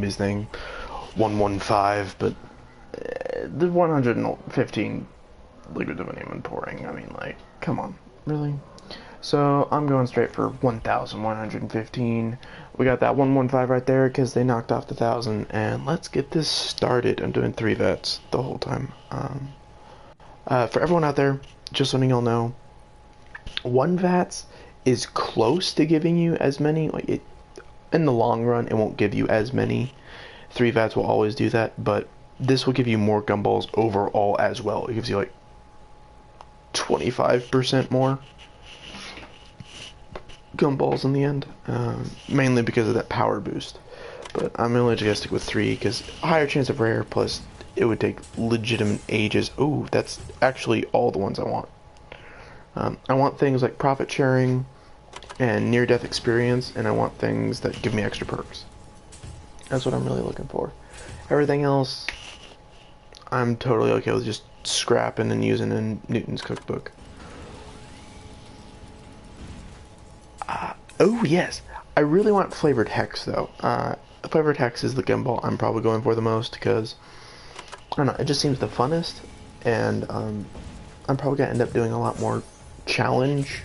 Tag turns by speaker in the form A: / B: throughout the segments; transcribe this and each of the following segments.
A: his thing, 115, but the 115 liquid divinium and pouring. I mean, like, come on, really? So I'm going straight for 1,115. We got that 115 right there because they knocked off the 1,000, and let's get this started. I'm doing 3 vets the whole time. For everyone out there, just letting y'all know, 1 vats is close to giving you as many. Like, it, in the long run, it won't give you as many. 3 vats will always do that, but this will give you more gumballs overall as well. It gives you like 25% more gumballs in the end, mainly because of that power boost. But I'm only just gonna stick with 3 because higher chance of rare, plus it would take legitimate ages. Ooh, that's actually all the ones I want. I want things like profit sharing and near-death experience, and I want things that give me extra perks. That's what I'm really looking for. Everything else, I'm totally okay with just scrapping and using in Newton's cookbook. Oh yes, I really want flavored hex though. Flavored hex is the gimbal I'm probably going for the most because I don't know, it just seems the funnest, and I'm probably gonna end up doing a lot more challenge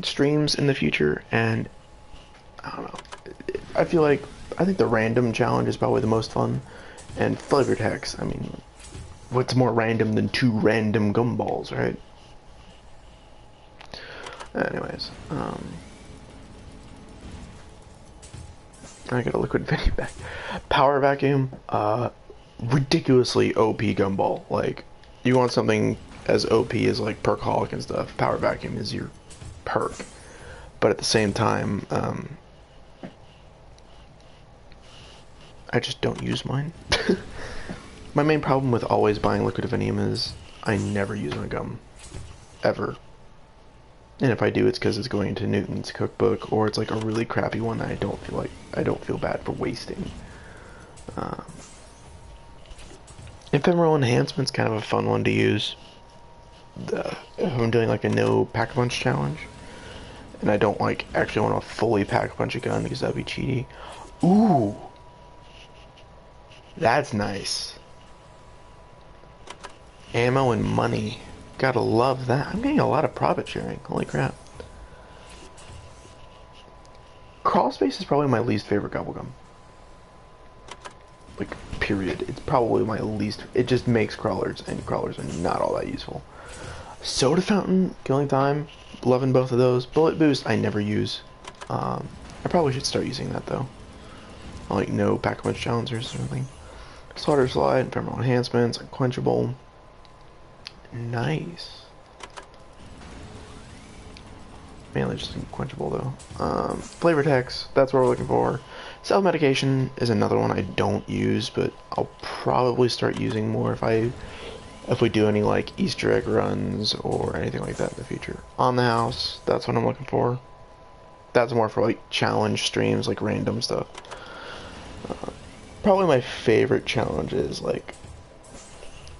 A: streams in the future, and I don't know. I think the random challenge is probably the most fun, and flavored hex. I mean, what's more random than 2 random gumballs, right? Anyways, I got a liquid Vinny back. Power vacuum, ridiculously OP gumball. Like, you want something as OP as like perkaholic and stuff. Power vacuum is your perk, but at the same time, I just don't use mine. My main problem with always buying liquid Divinium is I never use my gum, ever. And if I do, it's because it's going into Newton's cookbook, or it's like a really crappy one that I don't feel bad for wasting. Ephemeral enhancement's kind of a fun one to use. If I'm doing like a no pack a punch challenge, and I don't like actually want to fully pack a punch a gun because that'd be cheaty. Ooh, that's nice. Ammo and money. Gotta love that. I'm getting a lot of profit sharing. Holy crap. Crawl space is probably my least favorite gobblegum. Like, period. It's probably my least. It just makes crawlers, and crawlers are not all that useful. Soda fountain, killing time, loving both of those. Bullet boost, I never use. I probably should start using that though. Like no pack a punch challengers or something. Slaughter slide, ephemeral enhancements, unquenchable. Nice. Mainly just unquenchable though. Flavored hex, that's what we're looking for. Self-medication is another one I don't use, but I'll probably start using more if we do any like Easter egg runs or anything like that in the future. On the house, that's what I'm looking for. That's more for like challenge streams, like random stuff. Probably my favorite challenge is like,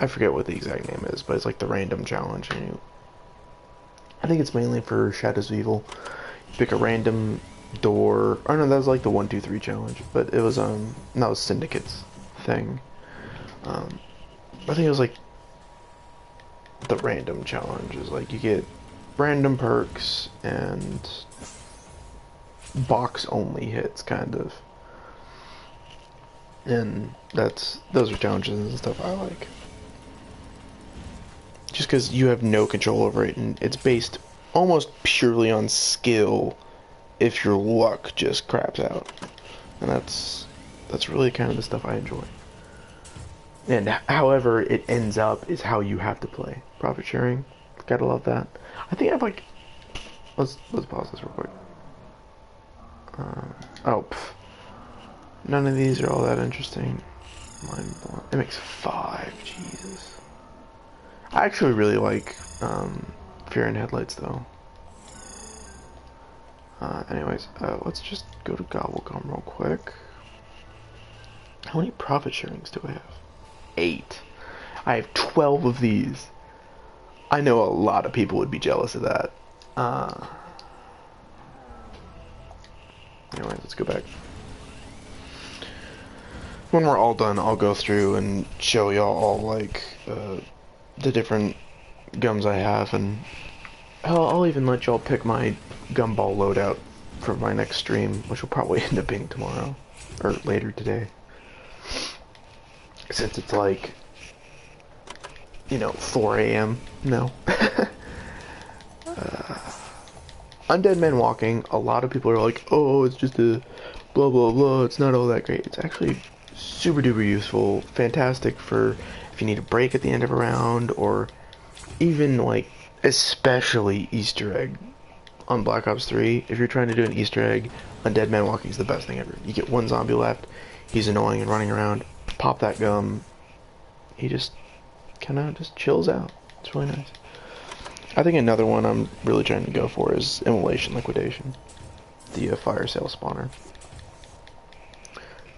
A: I forget what the exact name is, but it's like the random challenge. And I think it's mainly for Shadows of Evil. You pick a random door. Oh no, that was like the 1, 2, 3 challenge, but it was that was Syndicate's thing. I think it was like the random challenge is like you get random perks and box only hits kind of, and those are challenges and stuff I like. Just because you have no control over it, and it's based almost purely on skill if your luck just craps out. And that's really kind of the stuff I enjoy. And however it ends up is how you have to play. Profit sharing, gotta love that. I think I've like, let's pause this real quick. None of these are all that interesting. Mind blown. It makes 5, Jesus. I actually really like Fear and Headlights though. Anyways, let's just go to Gobblegum real quick. How many profit sharings do I have? 8. I have 12 of these. I know a lot of people would be jealous of that. Anyways, let's go back. when we're all done, I'll go through and show y'all all, like, the different gums I have, and I'll even let y'all pick my gumball loadout for my next stream, which will probably end up being tomorrow, or later today. Since it's like, 4 a.m. No. Undead Man Walking, a lot of people are like, oh, it's just a blah blah blah, it's not all that great. It's actually super duper useful, fantastic for if you need a break at the end of a round, or even like, especially Easter egg on Black Ops 3. If you're trying to do an Easter egg, Undead Man Walking is the best thing ever. You get one zombie left, he's annoying and running around, pop that gum, he just kind of just chills out. It's really nice. I think another one I'm really trying to go for is Immolation Liquidation, the fire sale spawner.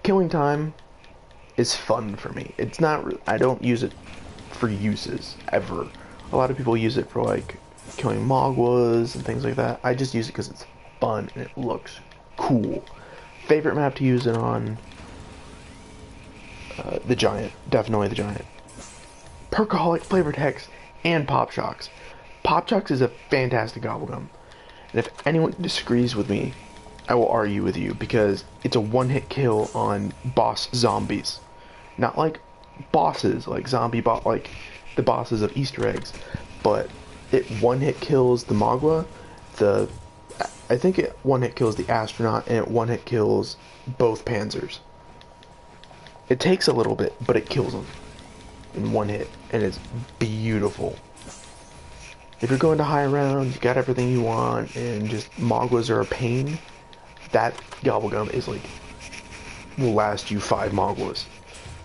A: Killing time is fun for me. It's not, I don't use it for uses, ever. A lot of people use it for like killing Mogwas and things like that. I just use it because it's fun and it looks cool. Favorite map to use it on? The Giant. Definitely the Giant. Perkaholic, Flavored Hex, and Pop Shocks. Pop Shocks is a fantastic gobblegum. And if anyone disagrees with me, I will argue with you, because it's a one-hit kill on boss zombies. Not like bosses, like like the bosses of Easter eggs, but it one-hit kills the Mogwa, I think it one-hit kills the Astronaut, and it one-hit kills both Panzers. It takes a little bit, but it kills them in one hit, and it's beautiful. If you're going to high round, you got everything you want, and just Mogwas are a pain, that gobblegum is like, will last you 5 Mogwas,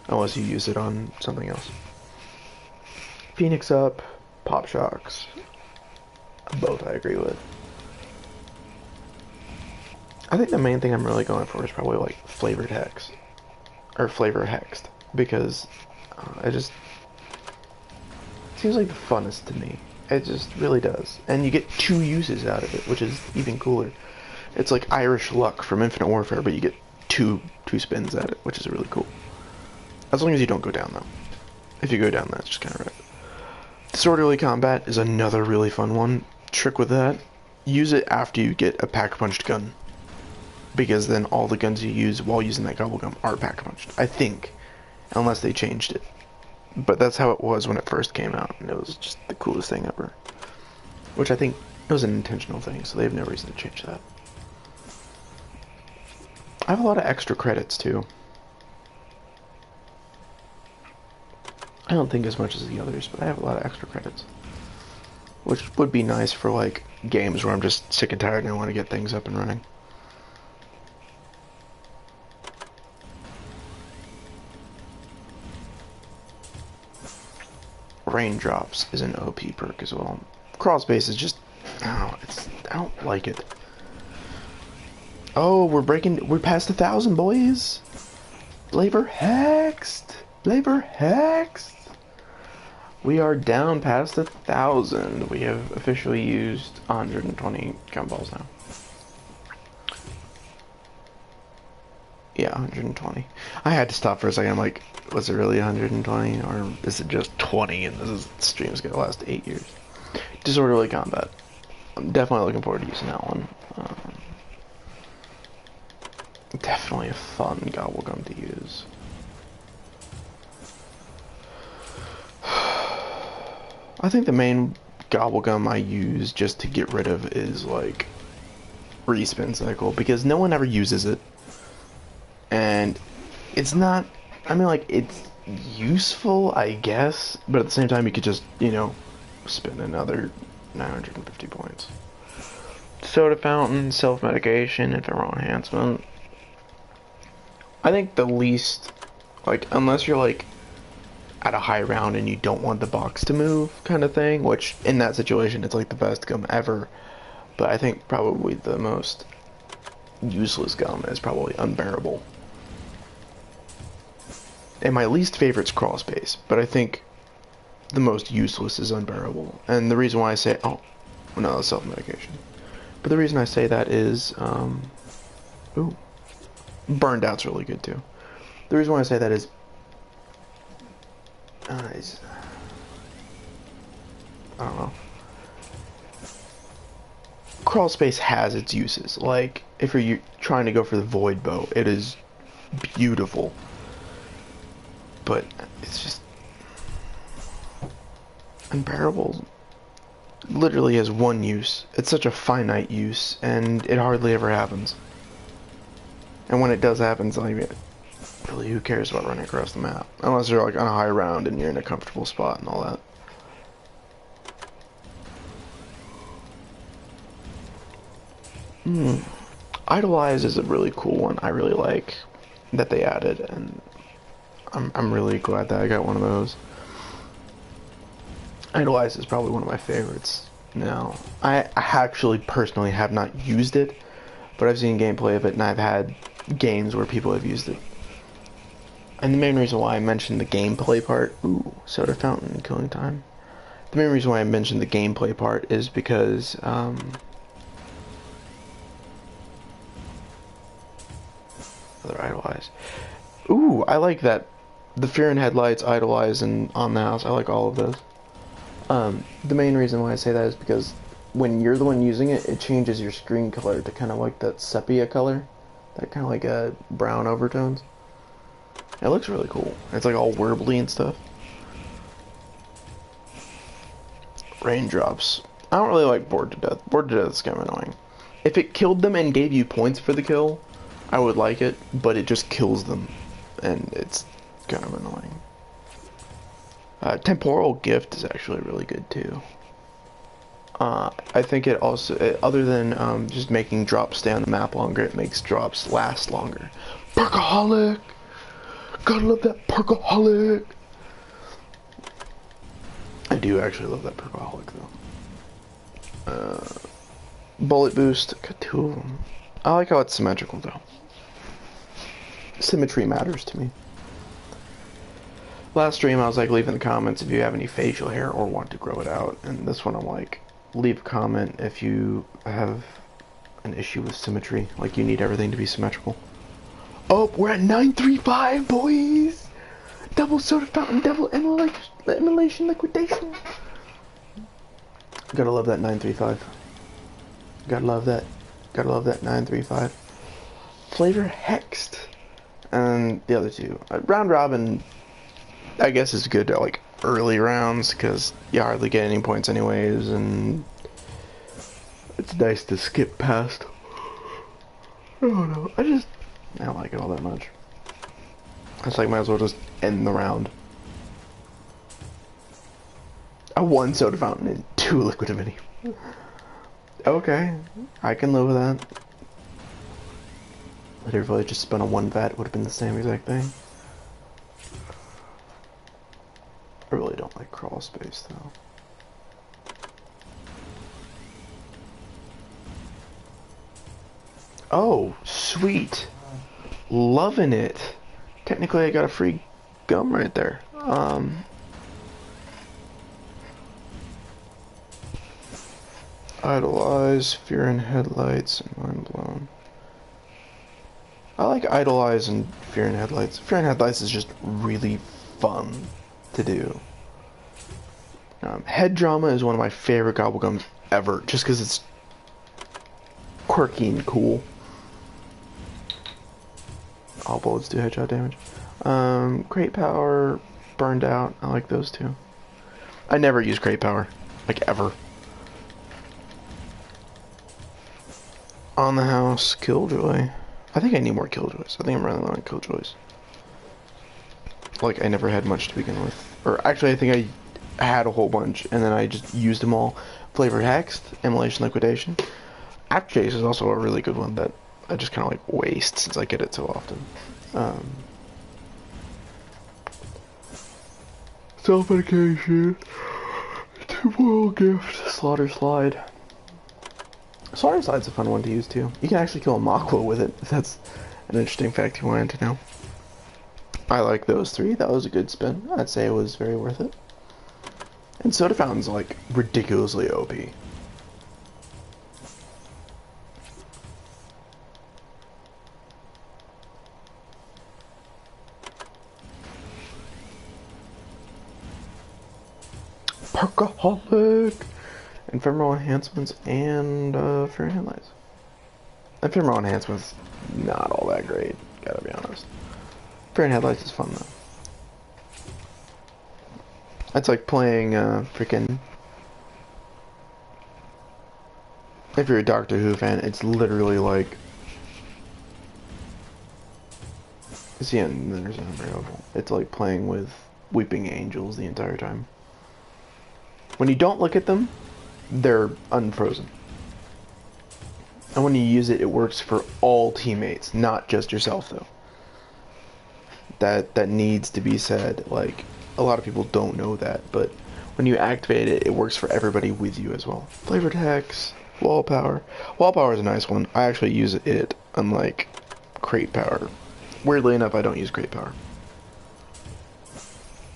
A: unless you use it on something else. Phoenix Up, Pop Shocks, both I agree with. I think the main thing I'm really going for is probably like Flavored Hex, or Flavor Hexed, because it just seems like the funnest to me. It just really does. And you get 2 uses out of it, which is even cooler. It's like Irish Luck from Infinite Warfare, but you get two spins at it, which is really cool. As long as you don't go down, though. If you go down, that's just kind of right. Disorderly Combat is another really fun one. Trick with that, use it after you get a pack-punched gun, because then all the guns you use while using that gobblegum are pack-punched, I think, unless they changed it. But that's how it was when it first came out, and it was just the coolest thing ever. Which I think it was an intentional thing, so they have no reason to change that. I have a lot of extra credits, too. I don't think as much as the others, but I have a lot of extra credits. Which would be nice for, like, games where I'm just sick and tired and I want to get things up and running. Raindrops is an OP perk as well. Crawl space is just, I don't like it. Oh, we're past 1,000, boys. Flavor Hexed. We are down past 1,000. We have officially used 120 gumballs now. Yeah, 120. I had to stop for a second. I'm like, was it really 120, or is it just 20? And this stream's gonna last 8 years. Disorderly Combat. I'm definitely looking forward to using that one. Definitely a fun gobblegum to use. I think the main gobblegum I use just to get rid of is like Respin Cycle, because no one ever uses it. And it's not, I mean, like, it's useful, I guess, but at the same time you could just, you know, spend another 950 points. Soda Fountain, Self-Medication, Ephemeral Enhancement. I think the least, like, unless you're, like, at a high round and you don't want the box to move kind of thing, which, in that situation, it's, like, the best gum ever. But I think probably the most useless gum is probably Unbearable. And my least favorite's Crawl Space, but I think the most useless is Unbearable. And the reason why I say, oh, no, that's Self-Medication. But the reason I say that is, Burned Out's really good too. The reason why I say that is, I don't know. Crawl space has its uses. Like, if you're trying to go for the void bow, it is beautiful. But it's just unbearable. Literally has one use. It's such a finite use, and it hardly ever happens. And when it does happen, it's like, really, who cares about running across the map? Unless you're like on a high round and you're in a comfortable spot and all that. Idolize is a really cool one. I really like that they added, and I'm really glad that I got one of those. Idolize is probably one of my favorites now. I actually personally have not used it, but I've seen gameplay of it, and I've had games where people have used it. And the main reason why I mentioned the gameplay part, ooh, soda fountain and killing time. The main reason why I mentioned the gameplay part is because, other idolize. Ooh, I like that. The Fear and Headlights, Idolize, and On the House. I like all of those. The main reason why I say that is because when you're the one using it, it changes your screen color to kind of like that sepia color. That kind of like a brown overtones. It looks really cool. It's like all warbly and stuff. Raindrops. I don't really like Bored to Death. Bored to Death is kind of annoying. If it killed them and gave you points for the kill, I would like it, but it just kills them, and it's kind of annoying. Temporal Gift is actually really good too. I think it also, other than just making drops stay on the map longer, it makes drops last longer. Perkaholic! Gotta love that Perkaholic! I do actually love that Perkaholic though. Bullet Boost, got two of them. I like how it's symmetrical though. Symmetry matters to me. Last stream I was like, leave in the comments if you have any facial hair or want to grow it out, and this one I'm like, leave a comment if you have an issue with symmetry, like you need everything to be symmetrical. Oh, we're at 935, boys! Double soda fountain, double immolation liquidation. Gotta love that 935. Gotta love that. Gotta love that 935. Flavor Hexed. And the other two. Round Robin, I guess, is good at like early rounds because you hardly get any points anyways, and it's nice to skip past. I don't know. I don't like it all that much. It's like might as well just end the round. A 1 soda fountain and 2 liquid Divinium. Okay, I can live with that. Literally just spun a 1 vat, would have been the same exact thing. I really don't like crawl space though. Oh, sweet. Loving it. Technically I got a free gum right there. Idolize, Fear and Headlights, and Mind Blown. I like Idolize and Fear and Headlights. Fear and Headlights is just really fun to do. Head Drama is one of my favorite gobblegums ever, just because it's quirky and cool. All bullets do headshot damage. Great Power, Burned Out. I like those two. I never use Great Power, like ever. On the House, Killjoy. I think I need more Killjoys. I think I'm running low on Killjoys. Like, I never had much to begin with. Or, actually, I think I had a whole bunch, and then I just used them all. Flavor Hexed, Immolation Liquidation. App Chase is also a really good one that I just kind of, like, waste since I get it so often. Self-medication. Temporal Gift. Slaughter Slide. Slaughter Slide's a fun one to use too. You can actually kill a Makwa with it, if that's an interesting fact you wanted to know. I like those three. That was a good spin. I'd say it was very worth it. And Soda Fountain's like ridiculously OP. Perkaholic! Ephemeral enhancements and Fear Headlights. Ephemeral enhancements, not all that great, gotta be honest. Fear Headlights is fun though. It's like playing freaking. If you're a Doctor Who fan, it's literally like. See, and then there's another level. It's like playing with weeping angels the entire time. When you don't look at them, they're unfrozen. And when you use it, it works for all teammates, not just yourself, though. That needs to be said. Like, a lot of people don't know that, but when you activate it, it works for everybody with you as well. Flavor text, wall power. Wall power is a nice one. I actually use it, unlike crate power. Weirdly enough, I don't use crate power.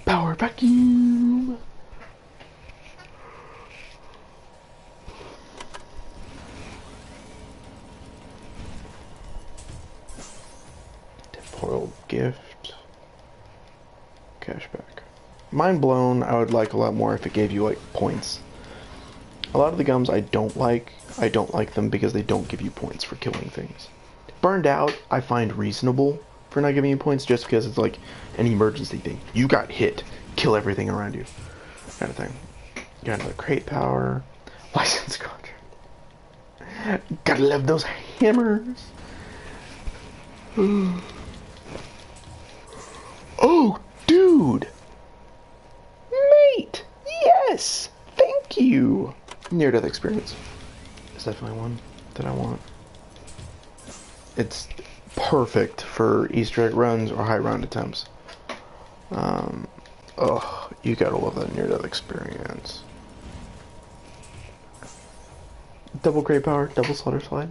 A: Power vacuum! Temporal gift. Cashback. Mind blown, I would like a lot more if it gave you, like, points. A lot of the gums I don't like them because they don't give you points for killing things. Burned out, I find reasonable for not giving you points just because it's like an emergency thing. You got hit, kill everything around you. Kind of thing. Got another crate power. License contract. Gotta love those hammers. Oh, dude! Mate! Yes! Thank you! Near-death experience. It's definitely one that I want. It's perfect for Easter egg runs or high round attempts. Oh, you gotta love that near-death experience. Double crate power, double slaughter slide.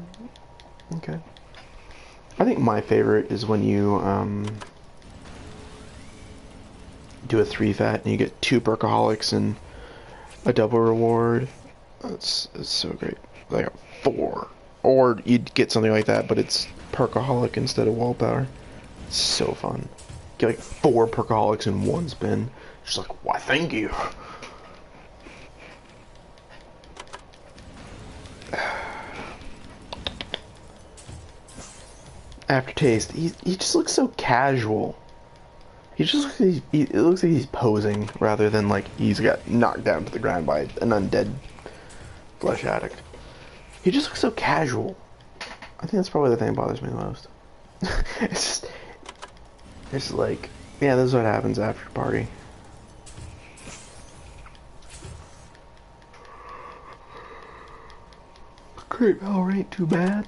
A: Okay. I think my favorite is when you do a 3-fat and you get 2 perkaholics and a double reward. It's so great. I got 4. Or you'd get something like that, but it's perkaholic instead of wall power. It's so fun. Get like 4 perkaholics in one spin. Just like, why, thank you. Aftertaste. He just looks so casual. He just looks like it looks like he's posing rather than like he's got knocked down to the ground by an undead flesh addict. He just looks so casual. I think that's probably the thing that bothers me the most. It's like, yeah, this is what happens after the party. Crate power ain't too bad.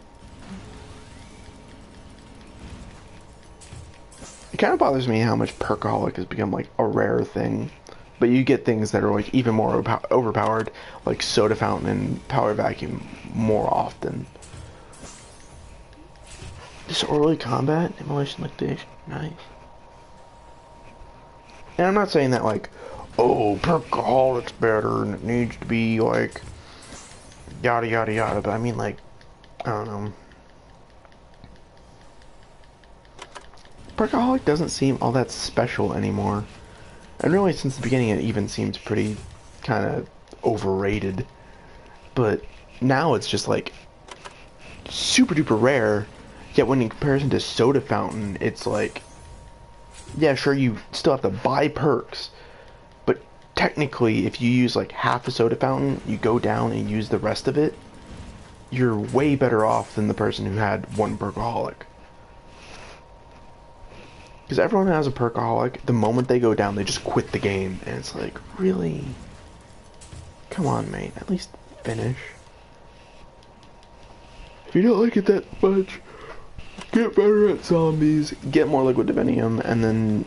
A: It kind of bothers me how much perkaholic has become like a rare thing. But you get things that are like even more overpowered, like soda fountain and power vacuum more often. Disorderly combat, immolation liquidation, nice. And I'm not saying that like, oh, perkaholic's better and it needs to be like yada yada yada, but I mean like, I don't know. Perkaholic doesn't seem all that special anymore. And really, since the beginning, it even seems pretty kind of overrated. But now it's just like super duper rare. Yet when in comparison to soda fountain, it's like, yeah, sure, you still have to buy perks. But technically, if you use like half a soda fountain, you go down and use the rest of it, you're way better off than the person who had 1 perkaholic. Because everyone has a perkaholic, the moment they go down, they just quit the game. And it's like, really? Come on, mate. At least finish. If you don't like it that much, get better at zombies, get more liquid divinium, and then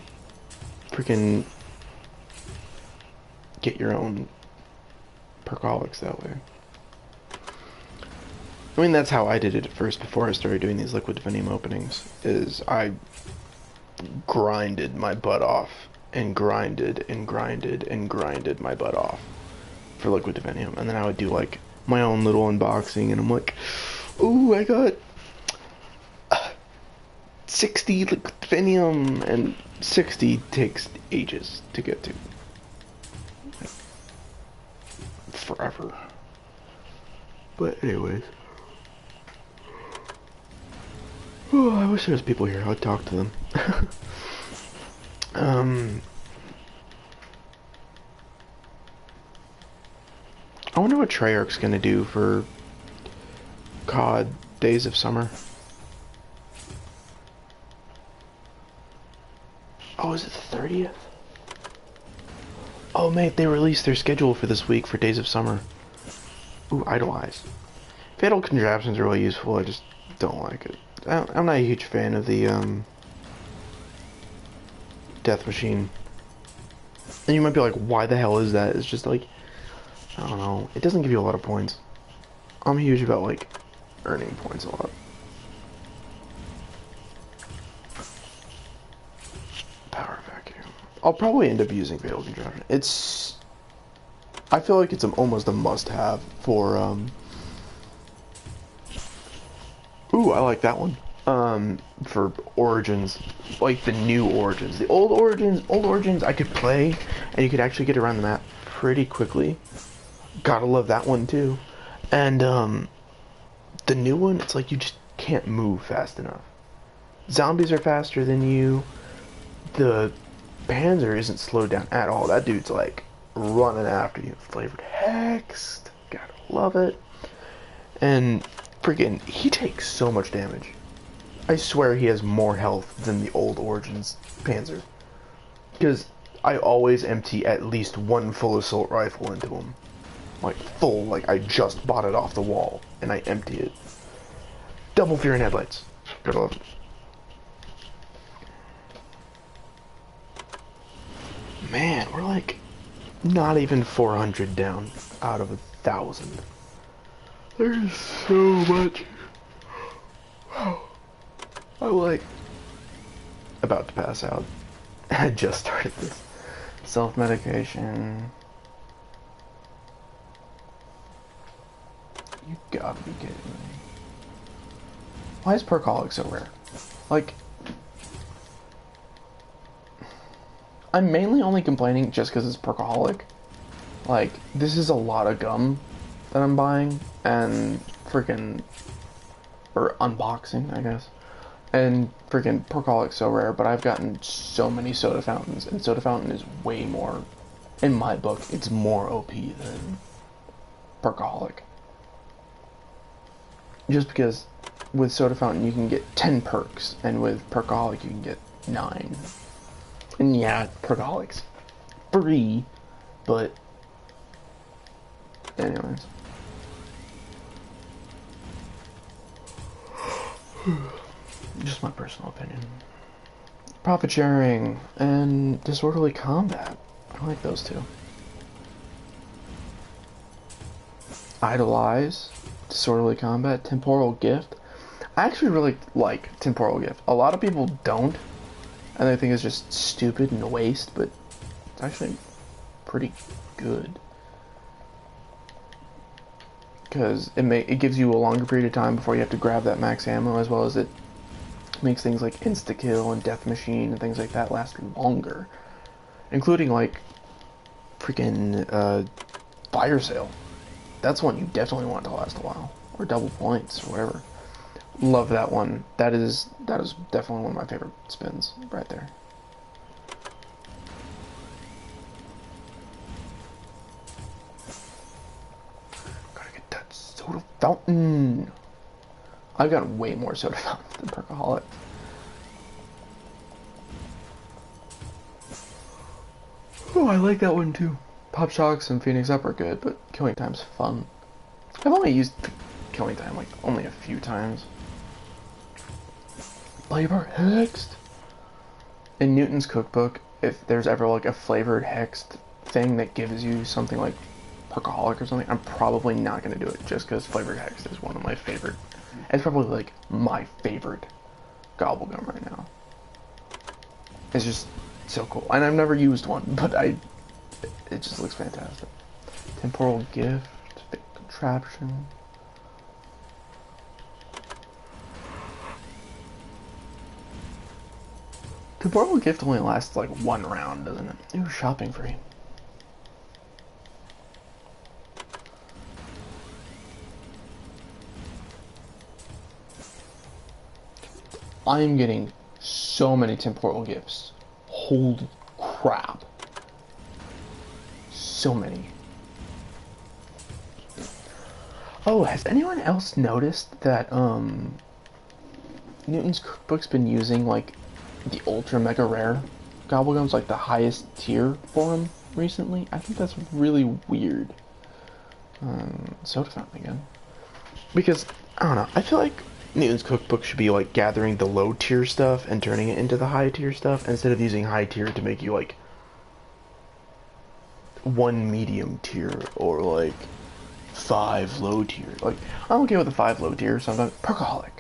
A: freaking get your own perkaholics that way. I mean, that's how I did it at first before I started doing these liquid divinium openings, is I grinded my butt off and grinded and grinded and grinded my butt off for liquid divinium, and then I would do like my own little unboxing, and I'm like, ooh, I got 60 liquid divinium, and 60 takes ages to get to. forever. But anyways. Oh, I wish there was people here. I'd talk to them. I wonder what Treyarch's gonna do for COD Days of Summer. Oh, is it the 30th? Oh, mate, they released their schedule for this week for Days of Summer. Ooh, Idolize. Fatal Contraption's really useful, I just don't like it. I'm not a huge fan of the, Death Machine. And you might be like, why the hell is that? It's just like, I don't know. It doesn't give you a lot of points. I'm huge about, like, earning points a lot. Power Vacuum. I'll probably end up using Fatal Contraption. I feel like it's almost a must-have for, Ooh, I like that one. For Origins, like the new Origins. The old Origins I could play, and you could actually get around the map pretty quickly. Gotta love that one too. And, the new one, it's like you just can't move fast enough. Zombies are faster than you. The Panzer isn't slowed down at all. That dude's like running after you. Flavored Hexed. Gotta love it. And freaking, he takes so much damage. I swear he has more health than the old Origins Panzer. Because I always empty at least one full assault rifle into him. Like full, like I just bought it off the wall and I empty it. Double Fear and Headlights. Gotta love it. Man, we're like not even 400 down out of 1,000. There's so much. I'm like about to pass out. I just started this. Self-medication. You gotta be kidding me. Why is Perkaholic so rare? Like, I'm mainly only complaining just because it's Perkaholic. Like, this is a lot of gum that I'm buying, and freaking, or unboxing, I guess. And freaking Perkaholic's so rare, but I've gotten so many soda fountains, and soda fountain is way more, in my book, it's more OP than Perkaholic. Just because with soda fountain you can get 10 perks, and with Perkaholic you can get 9. And yeah, Perkaholic's free, but anyways. Just my personal opinion. Profit sharing and disorderly combat. I like those two. Idolize, disorderly combat, temporal gift. I actually really like temporal gift. A lot of people don't, and they think it's just stupid and a waste, but it's actually pretty good. Because it gives you a longer period of time before you have to grab that max ammo, as well as it makes things like insta-kill and death machine and things like that last longer. Including like freaking fire sale. That's one you definitely want to last a while. Or double points or whatever. Love that one. That is definitely one of my favorite spins right there. Gotta get that soda fountain. I've got way more soda fountains than Perkaholic. Oh, I like that one too. Pop Shocks and Phoenix Up are good, but Killing Time's fun. I've only used Killing Time like only a few times. Flavor Hexed. In Newton's cookbook, if there's ever like a flavored hexed thing that gives you something like Perkaholic or something, I'm probably not gonna do it just because flavored hexed is one of my favorite. It's probably like my favorite gobblegum right now. It's just so cool, and I've never used one, but it just looks fantastic. Temporal gift, contraption. Temporal gift only lasts like one round, doesn't it? Ooh, shopping free. I am getting so many temporal gifts. Holy crap. So many. Oh, has anyone else noticed that Newton's Cookbook's been using like the ultra mega rare gobblegums, like the highest tier for him recently? I think that's really weird. Soda fountain again. Because, I don't know, I feel like Newton's Cookbook should be like gathering the low tier stuff and turning it into the high tier stuff instead of using high tier to make you like one medium tier or like 5 low tier. Like, I'm okay with the 5 low tier sometimes. Perkaholic.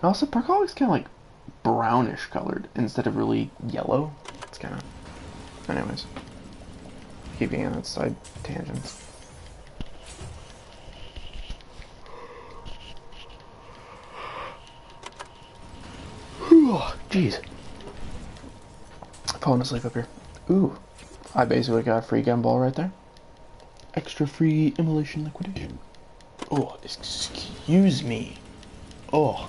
A: Also, Perkaholic's kind of like brownish colored instead of really yellow. It's kind of... Anyways. Keep getting on side tangents. Jeez. Falling asleep up here. Ooh. I basically got a free gumball right there. Extra free immolation liquidation. Oh, excuse me. Oh.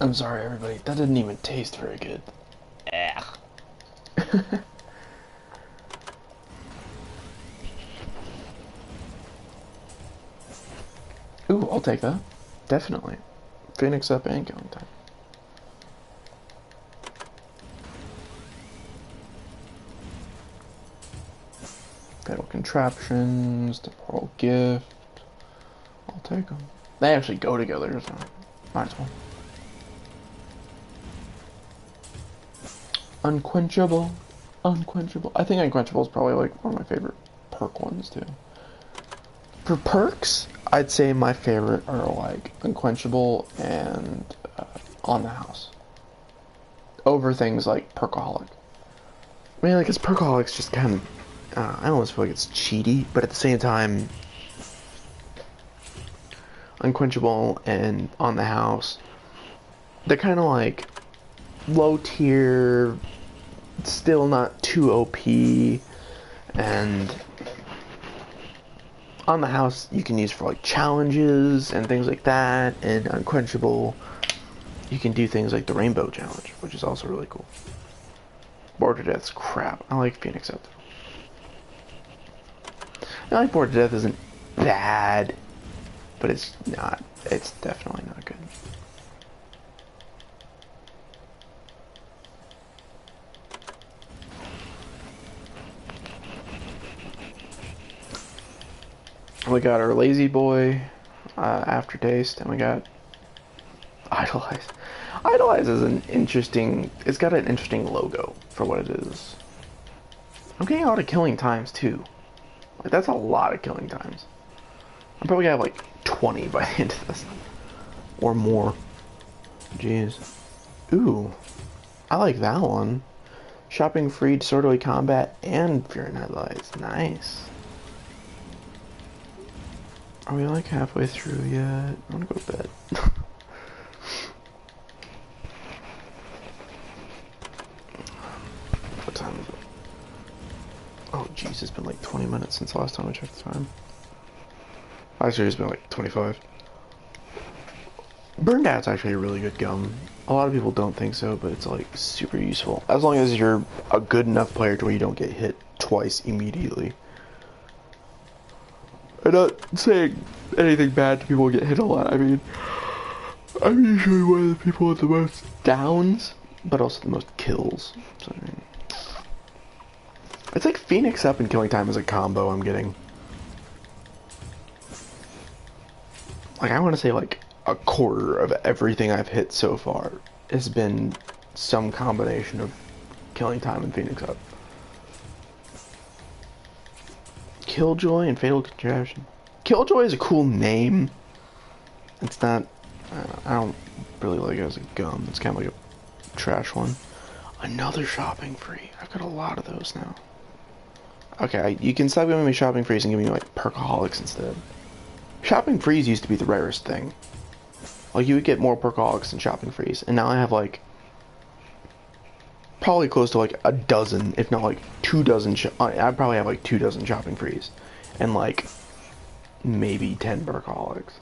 A: I'm sorry, everybody. That didn't even taste very good. Ooh, I'll take that. Definitely. Phoenix up and killing time. Fatal contraptions, temporal gift. I'll take them. They actually go together, so might as well. Unquenchable. Unquenchable. I think Unquenchable is probably like one of my favorite perk ones too. For perks, I'd say my favorite are like Unquenchable and On the House. Over things like Perkaholic. Mainly because Perkaholic's just kind of, I almost feel like it's cheaty, but at the same time, Unquenchable and On the House, they're kind of like low tier, still not too OP, and On the House you can use for like challenges and things like that, and Unquenchable you can do things like the Rainbow Challenge, which is also really cool. Bored to Death's crap. I like Phoenix Up. I like Bored to Death isn't bad, but it's definitely not good. We got our Lazy Boy, Aftertaste, and we got Idolize. Idolize is an interesting, it's got an interesting logo for what it is. I'm getting a lot of killing times too. Like, that's a lot of killing times. I'm probably gonna have like 20 by the end of this. Or more. Jeez. Ooh. I like that one. Shopping free, disorderly combat, and fear and headlights. Nice. Are we like halfway through yet? I wanna go to bed. What time is it? Oh jeez, it's been like 20 minutes since the last time I checked the time. Actually, it's been like 25. Burned Out's actually a really good gum. A lot of people don't think so, but it's like super useful. As long as you're a good enough player to where you don't get hit twice immediately. I'm not saying anything bad to people who get hit a lot. I mean, I'm usually one of the people with the most downs, but also the most kills. So, I mean, it's like Phoenix Up and Killing Time as a combo I'm getting. Like, I want to say like a quarter of everything I've hit so far has been some combination of Killing Time and Phoenix Up. Killjoy and Fatal Contraption. Killjoy is a cool name. It's not, I don't really like it as a gum. It's kind of like a trash one. Another shopping free. I've got a lot of those now. Okay, you can stop giving me shopping frees and give me like Perkaholics instead. Shopping frees used to be the rarest thing. Like, you would get more Perkaholics than shopping frees, and now I have like probably close to like a dozen, if not like 2 dozen. I probably have like 2 dozen shopping frees, and like maybe 10 Perkaholics.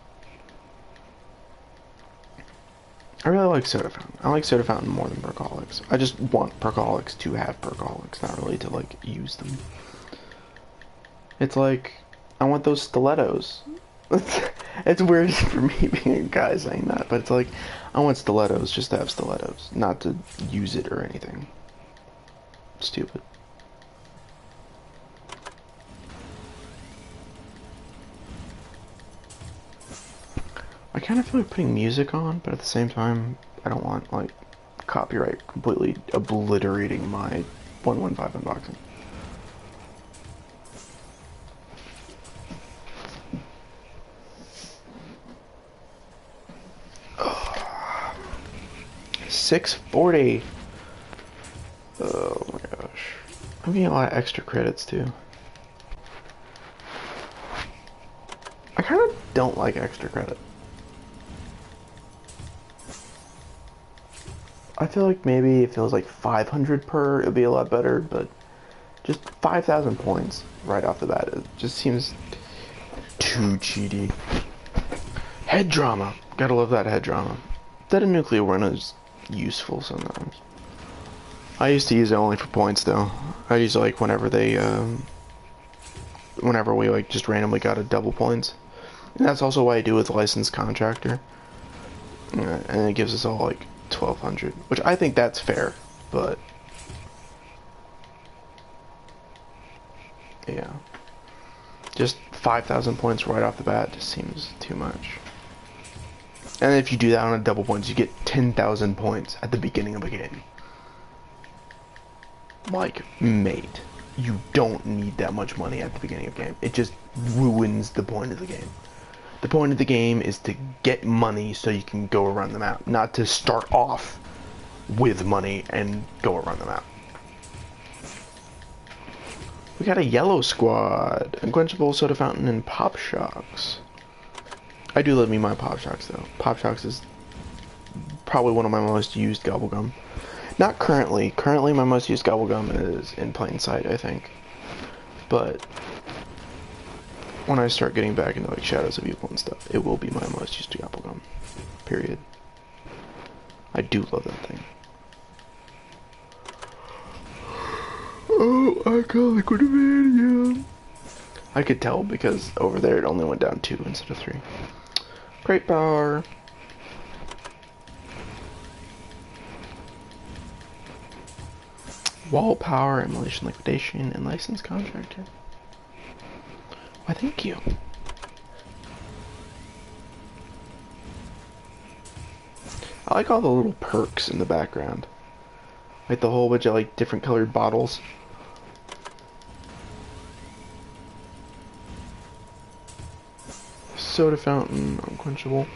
A: I really like Soda Fountain. I like Soda Fountain more than Percolics. I just want Percolics to have Percolics, not really to, like, use them. It's like, I want those stilettos. It's weird for me being a guy saying that, but it's like, I want stilettos just to have stilettos, not to use it or anything. Stupid. I kind of feel like putting music on, but at the same time, I don't want, like, copyright completely obliterating my 115 unboxing. Oh, 640. Oh my gosh. I'm getting a lot of extra credits too. I kind of don't like extra credit. I feel like maybe if it was like 500 per, it would be a lot better, but just 5,000 points right off the bat, it just seems too cheaty. Head drama. Gotta love that head drama. That a nuclear one is useful sometimes. I used to use it only for points though. I use it like whenever they, whenever we like just randomly got a double points. And that's also what I do with licensed contractor. And it gives us all like 1,200, which I think that's fair, but yeah, just 5,000 points right off the bat just seems too much. And if you do that on a double points, you get 10,000 points at the beginning of a game. Like, mate, you don't need that much money at the beginning of a game. It just ruins the point of the game. The point of the game is to get money so you can go around the map, not to start off with money and go around the map. We got a yellow squad, unquenchable soda fountain, and Pop Shocks. I do love me my Pop Shocks though. Pop Shocks is probably one of my most used gobblegum. Not currently. Currently my most used gobblegum is in plain sight, I think. But when I start getting back into like Shadows of Evil and stuff, it will be my most used gobblegum. Period. I do love that thing. Oh, I got liquid Divinium. I could tell because over there it only went down 2 instead of 3. Great power. Wall power, emulation liquidation, and licensed contractor. Why, thank you. I like all the little perks in the background. Like the whole bunch of like different colored bottles. Soda fountain, unquenchable.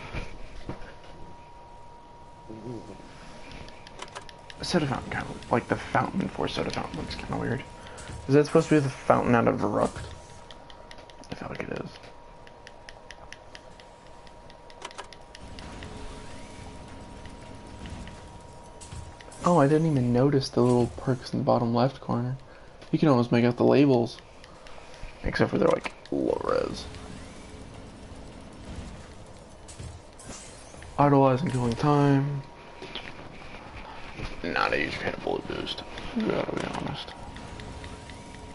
A: Soda fountain kind of like the fountain for soda fountain looks kind of weird. Is that supposed to be the fountain out of Erupt? I feel like it is. Oh, I didn't even notice the little perks in the bottom left corner. You can almost make out the labels. Except for they're like low res. Idolize and killing time. Not a huge fan of bullet boost. Gotta be honest.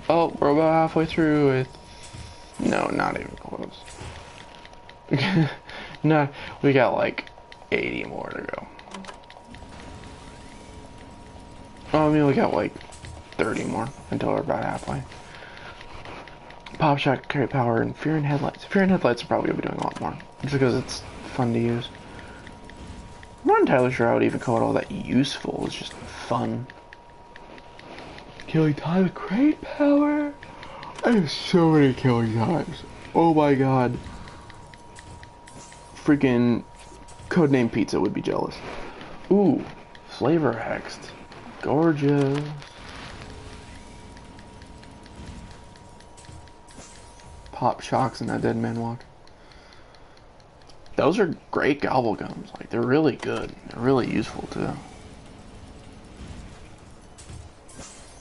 A: Oh, we're about halfway through it. No, not even close. No, we got like 80 more to go. Oh, I mean, we got like 30 more until we're about halfway. Pop Shock, Carry Power, and Fear and Headlights. Fear and Headlights are probably going to be doing a lot more. Just because it's fun to use. I'm not entirely sure I would even call it all that useful. It's just fun. Killing time with great power. I have so many killing times. Oh my god. Freaking Codename Pizza would be jealous. Ooh, Flavor Hexed. Gorgeous. Pop Shocks and that Dead Man Walk. Those are great gobblegums. Like, they're really good. They're really useful too.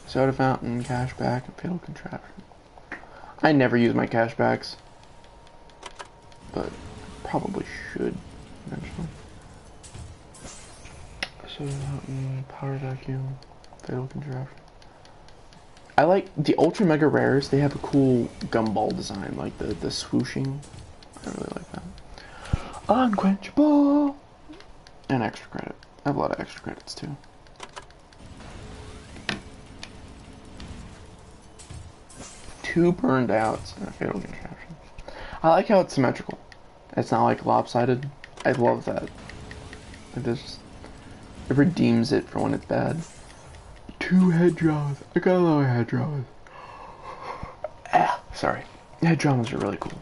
A: Soda Fountain, Cashback, and Fatal Contraption. I never use my cashbacks, but probably should eventually. So, power vacuum, fatal contraption. I like the ultra mega rares. They have a cool gumball design, like the swooshing. I really like that. Unquenchable and extra credit. I have a lot of extra credits too. Two burned outs and a fatal contraption. I like how it's symmetrical. It's not like lopsided. I love that. It redeems it for when it's bad. Two head draws. I got a lot of head draws. Sorry. Head dramas are really cool.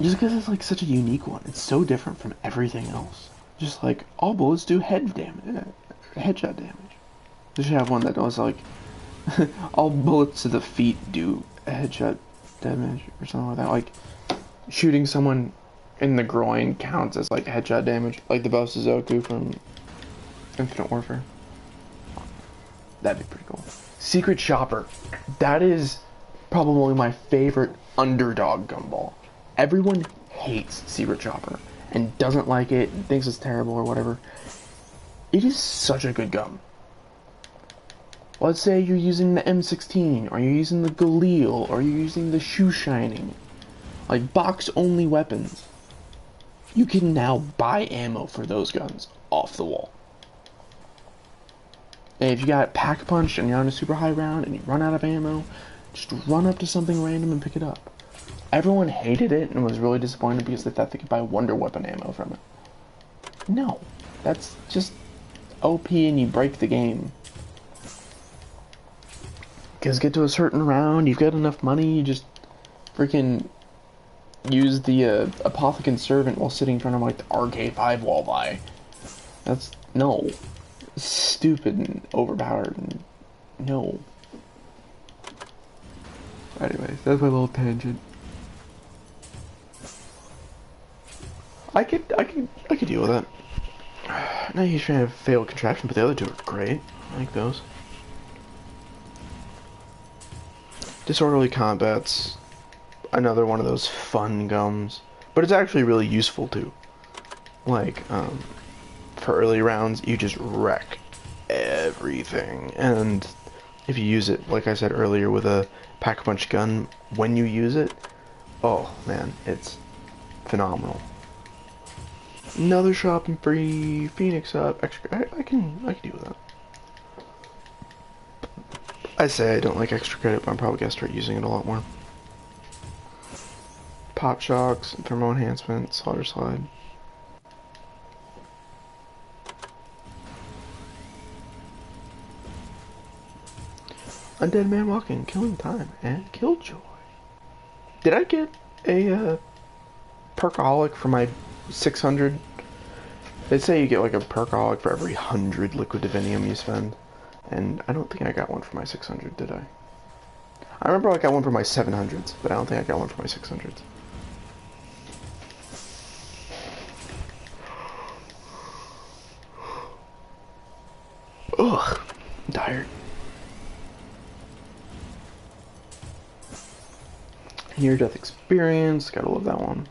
A: Just because it's like such a unique one. It's so different from everything else. Just like all bullets do head damage, headshot damage. They should have one that does like all bullets to the feet do headshot damage or something like that. Like shooting someone in the groin counts as like headshot damage, like the bow Suzoku from Infinite Warfare. That'd be pretty cool. Secret Shopper. That is probably my favorite underdog gumball. Everyone hates Secret Shopper and doesn't like it and thinks it's terrible or whatever. It is such a good gun. Let's say you're using the M16, or you're using the Galil, or you're using the Shoe Shining. Like box-only weapons. You can now buy ammo for those guns off the wall. And if you got Pack Punch and you're on a super high round and you run out of ammo, just run up to something random and pick it up. Everyone hated it and was really disappointed because they thought they could buy Wonder Weapon ammo from it. No, that's just OP and you break the game. Because get to a certain round, you've got enough money, you just freaking use the Apothecant Servant while sitting in front of like the RK5 wall buy. That's, no. Stupid and overpowered and no. Anyways, that's my little tangent. I could deal with that. Now he's trying to have failed contraption, but the other two are great. I like those. Disorderly Combat's another one of those fun gums, but it's actually really useful too. Like, for early rounds, you just wreck everything, and if you use it, like I said earlier, with a Pack-a-Punch gun, when you use it, oh man, it's phenomenal. Another shopping free, Phoenix up, extra. I can deal with that. I say I don't like extra credit, but I'm probably gonna start using it a lot more. Pop shocks, thermal enhancement, slaughter slide. Undead Man Walking, Killing Time, and Killjoy. Did I get a perkaholic for my 600? They say you get like a perkaholic for every 100 liquid divinium you spend. And I don't think I got one for my 600, did I? I remember I got one for my 700s, but I don't think I got one for my 600s. Ugh, I'm tired. Near-death experience, gotta love that one.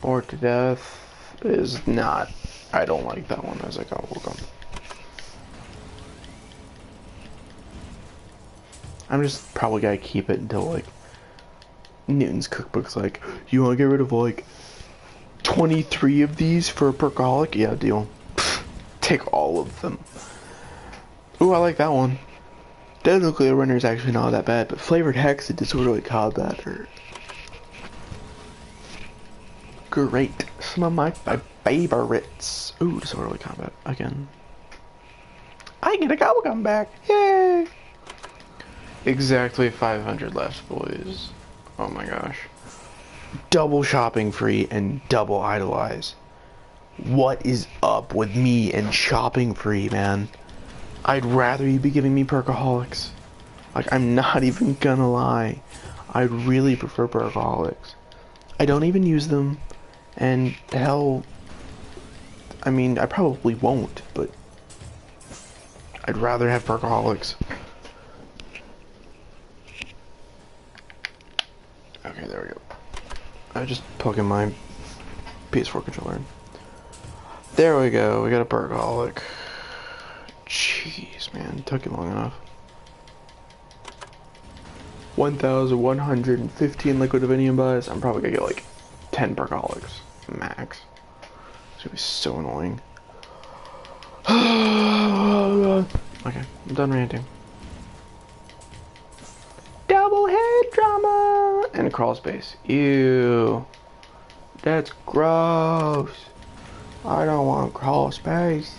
A: Or to Death is not. I don't like that one as I got welcome. I'm just probably gonna keep it until like Newton's cookbook's like, you wanna get rid of like 23 of these for a perkaholic? Yeah, deal. Pfft, take all of them. Ooh, I like that one. Dead Nuclear Runner is actually not that bad, but Flavored Hex and Disorderly Combat are great. Some of my favorites. Ooh, Disorderly Combat again. I get a gobble back. Yay! Exactly 500 left, boys. Oh my gosh. Double shopping free and double idolize. What is up with me and shopping free, man? I'd rather you be giving me perkaholics. Like, I'm not even gonna lie. I really prefer perkaholics. I don't even use them. And hell, I mean, I probably won't, but I'd rather have perkaholics. there we go. I just poking my PS4 controller in. There we go. We got a Bergaholic. Jeez, man, it took you long enough. 1,115 liquid Divinium buys. I'm probably gonna get like 10 Bergaholics max. It's gonna be so annoying. Okay, I'm done ranting. Double head drama and a crawl space. Ew, that's gross. I don't want crawl space.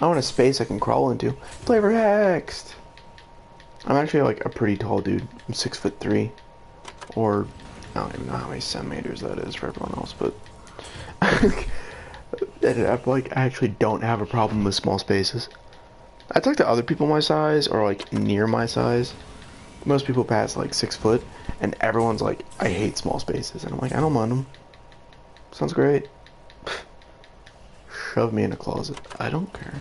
A: I want a space I can crawl into. Flavor hexed. I'm actually like a pretty tall dude. I'm 6'3", or I don't even know how many centimeters that is for everyone else, but I actually don't have a problem with small spaces. I talk to other people my size or like near my size. Most people pass like 6 foot, and everyone's like, I hate small spaces, and I'm like, I don't mind them. Sounds great. Shove me in a closet. I don't care.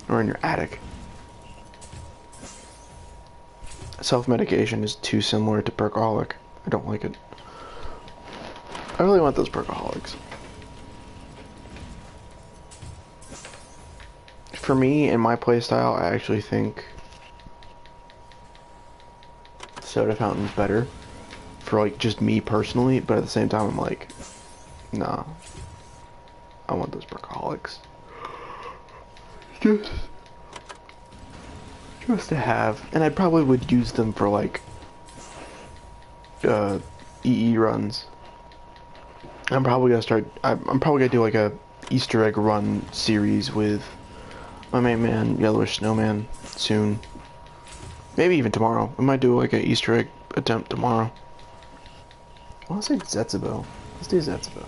A: Or in your attic. Self-medication is too similar to Bergaholic. I don't like it. I really want those Bergaholics. For me, in my playstyle, I actually think soda fountain's better. For like just me personally, but at the same time I'm like, nah. I want those Bergaholics. Just to have, and I probably would use them for like EE runs. I'm probably gonna do like a Easter egg run series with my main man, Yellowish Snowman, soon. Maybe even tomorrow. We might do like an Easter egg attempt tomorrow. I want to say Zetsubo. Let's do Zetsubo.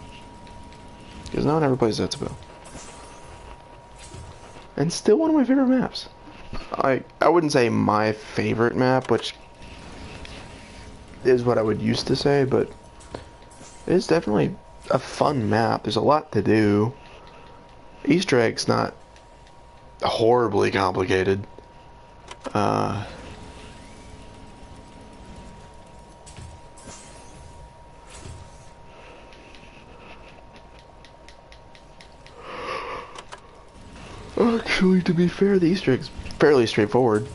A: Because no one ever plays Zetsubo. And still one of my favorite maps. I wouldn't say my favorite map, which is what I would used to say, but it's definitely a fun map. There's a lot to do. Easter egg's not horribly complicated. Actually, to be fair, the Easter egg's fairly straightforward.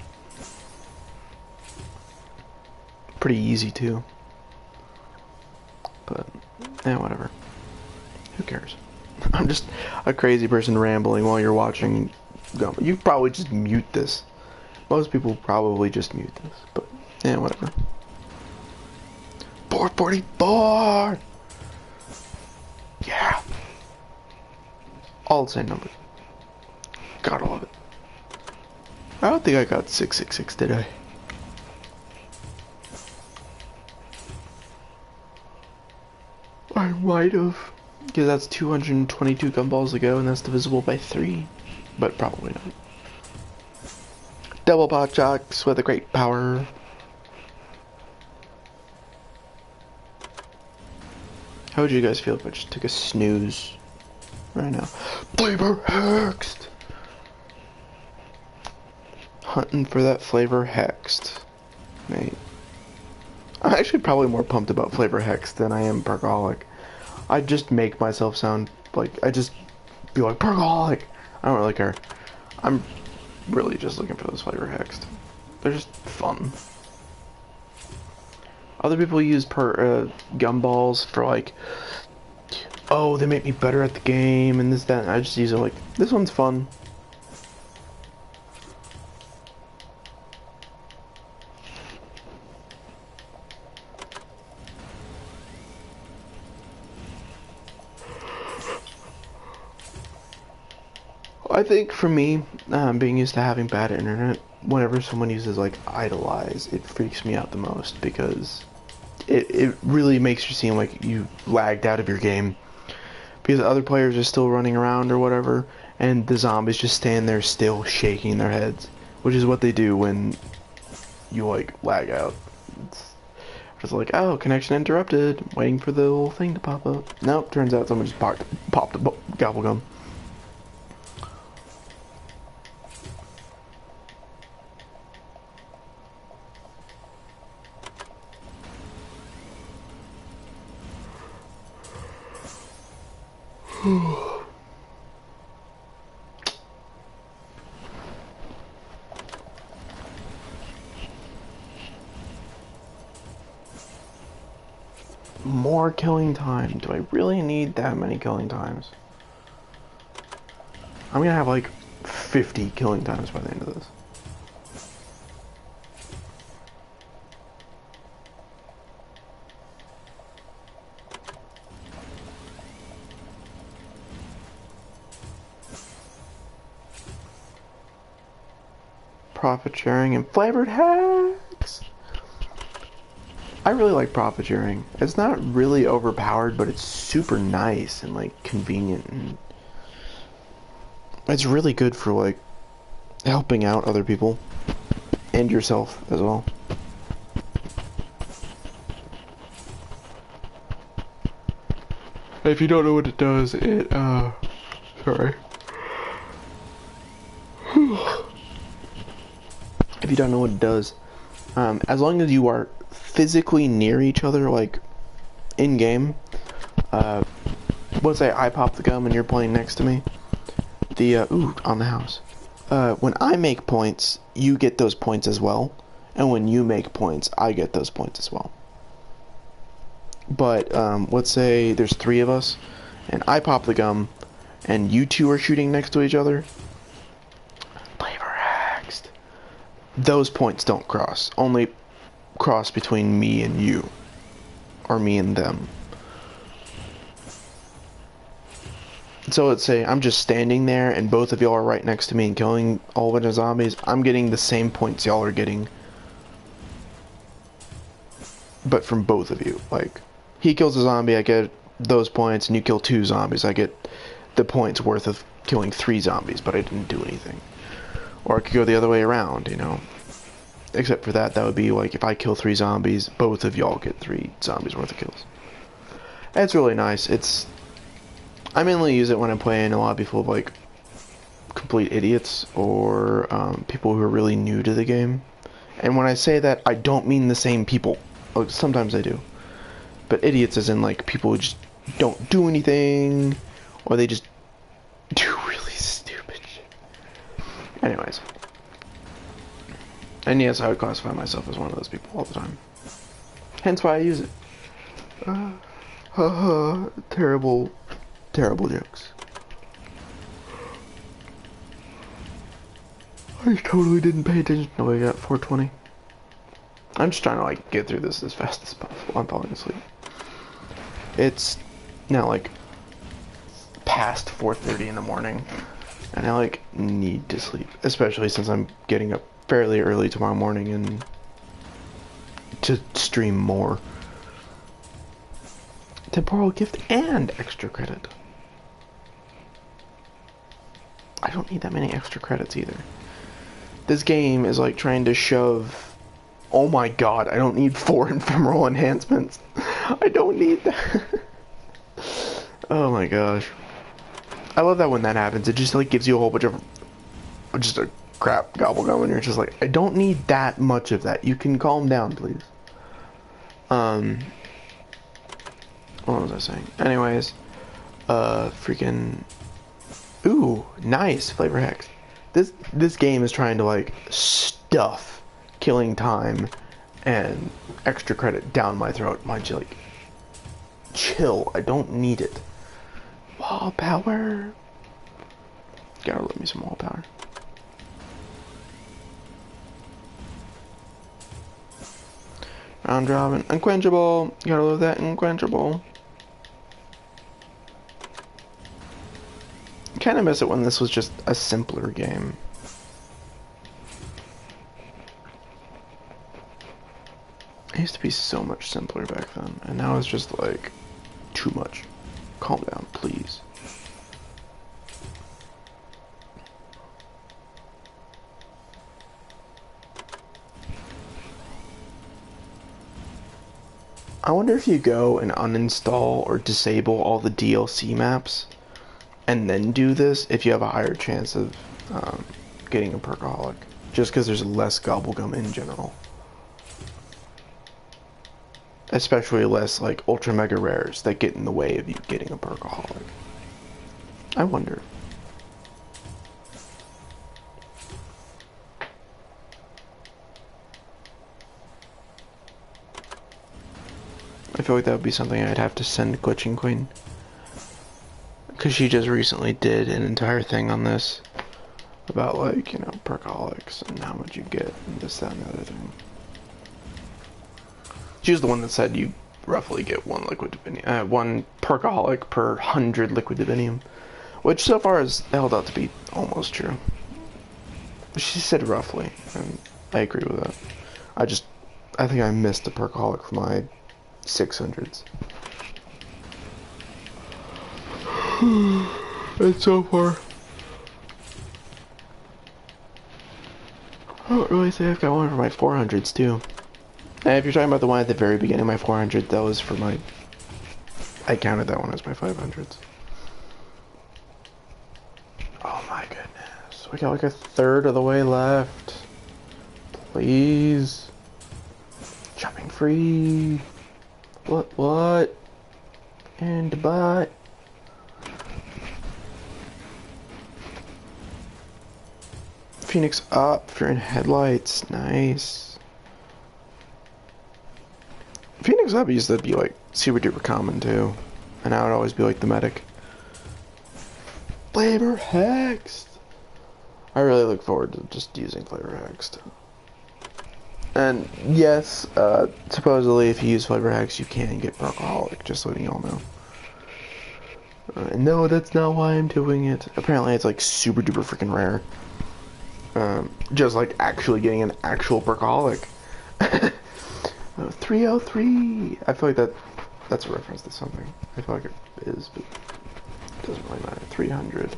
A: Pretty easy too. But, yeah, whatever. Who cares? I'm just a crazy person rambling while you're watching. You probably just mute this. Most people probably just mute this. But, yeah, whatever. 444! Yeah! All the same numbers. Gotta love it. I don't think I got 666, did I? I might have. Because that's 222 gumballs to go, and that's divisible by 3. But probably not. Double pot jocks with a great power. How would you guys feel if I just took a snooze right now? Flavor hexed! Hunting for that flavor hexed. Mate. I'm actually probably more pumped about flavor hexed than I am Bergaholic. I just make myself sound like, I just be like, Bergaholic! I don't really care. I'm really just looking for those flavor hexed. They're just fun. Other people use gumballs for like, oh, they make me better at the game and this, that, and I just use it like, this one's fun. I think for me, being used to having bad internet, whenever someone uses like idolize, it freaks me out the most because it really makes you seem like you lagged out of your game because other players are still running around or whatever, and the zombies just stand there still shaking their heads, which is what they do when you like lag out. It's just like, oh, connection interrupted, waiting for the little thing to pop up. Nope, turns out someone just popped a gobblegum. More killing time. Do I really need that many killing times? I'm gonna have like 50 killing times by the end of this. Profit sharing and flavored hacks. I really like profit sharing. It's not really overpowered, but it's super nice and like convenient, and it's really good for like helping out other people and yourself as well. If you don't know what it does, it sorry. If you don't know what it does, as long as you are physically near each other, like in game, let's say I pop the gum and you're playing next to me, ooh, on the house. When I make points, you get those points as well, and when you make points, I get those points as well. But let's say there's 3 of us, and I pop the gum, and you 2 are shooting next to each other. Those points don't cross. Only cross between me and you. Or me and them. So let's say I'm just standing there and both of y'all are right next to me and killing all of the zombies. I'm getting the same points y'all are getting. But from both of you. Like, he kills a zombie, I get those points, and you kill 2 zombies, I get the points worth of killing 3 zombies, but I didn't do anything. Or it could go the other way around, you know. Except for that would be like if I kill 3 zombies, both of y'all get 3 zombies worth of kills. It's really nice. I mainly use it when I'm playing a lobby full of like complete idiots or people who are really new to the game. And when I say that, I don't mean the same people. Sometimes I do. But idiots as in like people who just don't do anything, or they just do really stupid shit. Anyways. And yes, I would classify myself as one of those people all the time. Hence why I use it. Terrible, terrible jokes. I totally didn't pay attention. No, I got 420. I'm just trying to like get through this as fast as possible. I'm falling asleep. It's now like past 4:30 in the morning, and I like need to sleep, especially since I'm getting up fairly early tomorrow morning and to stream more. Temporal gift and extra credit. I don't need that many extra credits either. This game is like trying to shove... Oh my god, I don't need 4 ephemeral enhancements. I don't need that. Oh my gosh. I love that when that happens. It just like gives you a whole bunch of just a crap gobblegum, and you're just like, I don't need that much of that. You can calm down, please. What was I saying? Anyways, freaking... Ooh, nice flavor hacks. This game is trying to like stuff killing time and extra credit down my throat. Mind you, like, chill. I don't need it. Wall power. Gotta let me some wall power. Round robin, unquenchable. Gotta love that unquenchable. Kind of miss it when this was just a simpler game. It used to be so much simpler back then, and now it's just like too much. Calm down, please. I wonder if you go and uninstall or disable all the DLC maps and then do this, if you have a higher chance of getting a perkaholic. Just because there's less gobblegum in general. Especially less like ultra mega rares that get in the way of you getting a perkaholic. I wonder. I feel like that would be something I'd have to send Glitching Queen. Because she just recently did an entire thing on this. About, like, you know, perkaholics and how much you get and this, that, and the other thing. She was the one that said you roughly get one one perkaholic per 100 liquid divinium. Which so far has held out to be almost true. She said roughly, and I agree with that. I think I missed a perkaholic for my 600s. And so far, I don't really say I've got one for my 400s too. And if you're talking about the one at the very beginning of my 400, that was for my... I counted that one as my 500s. Oh my goodness. We got like a third of the way left. Please. Shopping free. What? And butt. Phoenix up if you're in headlights. Nice. Phoenix up used to be like super duper common too. And now it would always be like the medic. Flavor Hexed! I really look forward to just using Flavor Hexed. And yes, supposedly if you use Flavor Hex you can get perkaholic, just letting y'all know. No, that's not why I'm doing it. Apparently it's like super duper freaking rare. Just like actually getting an actual perkaholic. 303! I feel like that's a reference to something. I feel like it is, but it doesn't really matter. 300.